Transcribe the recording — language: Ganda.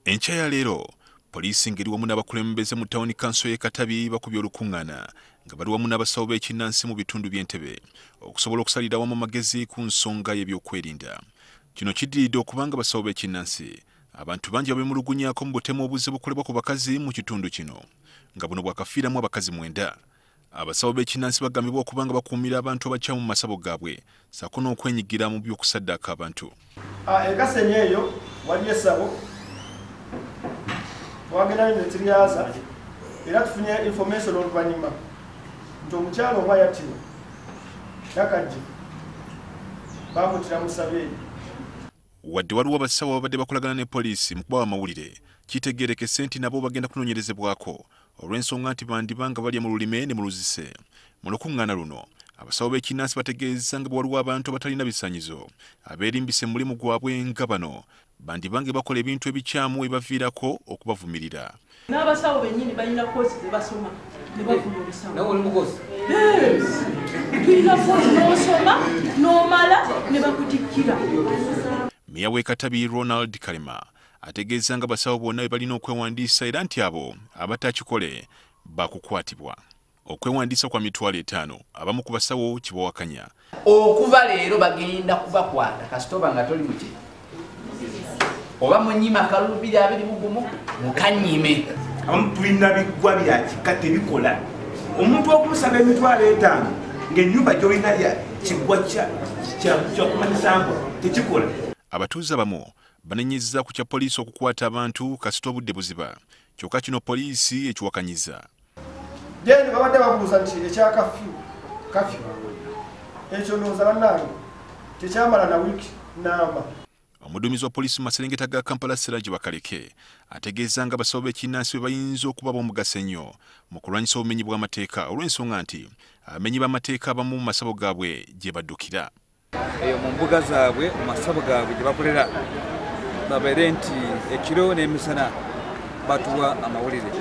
Enkya ya leero poliisi ngeri wamu n'abakulembeze mu tawuni kanso y'e Katabi bakubye olukuŋŋaana nga bali wamu n'abasawo b'ekinnansi mu bitundu by'Entebe okusobola okusalira awamu amagezi ku nsonga y'ebyokwerinda. Kino kiddiridde okubanga abasawo b'ekinnansi abantu bangi babemulugunyaako mu butemu obuzibu bukolebwa ku bakazi mu kitundu kino nga buno bwakafiiramu abakazi 9. Abasawo b'ekinnansi bagambibwa okubanga bakuumira abantu abakyamu mu masabo gaabwe ssaako n'okwenyigira mu by'okusaddaaka abantu. Ekasenyi eyo waliyo essabo twagenda netiryaza era tufunye information oluvannyuma nti omukyalo omu ayattibwa nakajje bamutira mu sabeeyi. Wadde waliwo abasawo ababadde bakolagana ne poliisi mu kubawa amawulire kitegeerekese nti nabo bagenda kunoonyerezebwako olw'ensonga nti bandibanga balya mu lulime ne mu luzise. Mu lukuŋŋaana luno abasawo b'ekinnansi bategeeza nga bwe waliwo abantu abatalina bisaanyizo abeerimbise mu mulimu gwabwe nga bano bandibange bakola ebintu ebikyamu ebibaviirako okubavumirira. N'abasawo bennyini balina koosi ze basoma ne bavuma obusawo. Nawe oli mukozi? Tulina koosi n'osoma n'omala ne bakutikkira. Meya w'e Katabi Ronald Kalema ategeeza nga abasawo bonna be balina okwewandiisa era nti abo abatakikole bakukwatibwa. Okwewandiisa kwa $5,000 abamu ku basawo kibawakanya. Okuva leero bagenda kubakwata kasitoba nga toli muki oba munyima akalulu 221 mukanyime. Abamu tulina biggwa bya kika tebikola. Omuntu okumusaba $5,000 ng'ennyumba gy'olina kiggwa kyakumanyisango tekikola. Abatuuze abamu banenyezza ku kya poliisi okukwata abantu kasita obudde buziba. Kyokka kino poliisi ekiwakanyiza. Jeni babadde babuuza nti ekya kafyu ekyo ndowooza bannange tekyamala na wiiki namba. Omuduumizi wa poliisi mu maserengeta ga Kampala Siragi Bakaleke ategeeza nga abasawo b'ekinnansi bwe bayinza okuba b'omugaso ennyo mu kulwanyisa obumenyi bw'amateeka olw'ensonga nti abamenyi b'amateeka abamu mu masabo gaabwe gye baddukira. Mu mbuga zaabwe mu masabo gaabwe gye bakolera babeere nti ekiro n'emisana batuwa amawulire.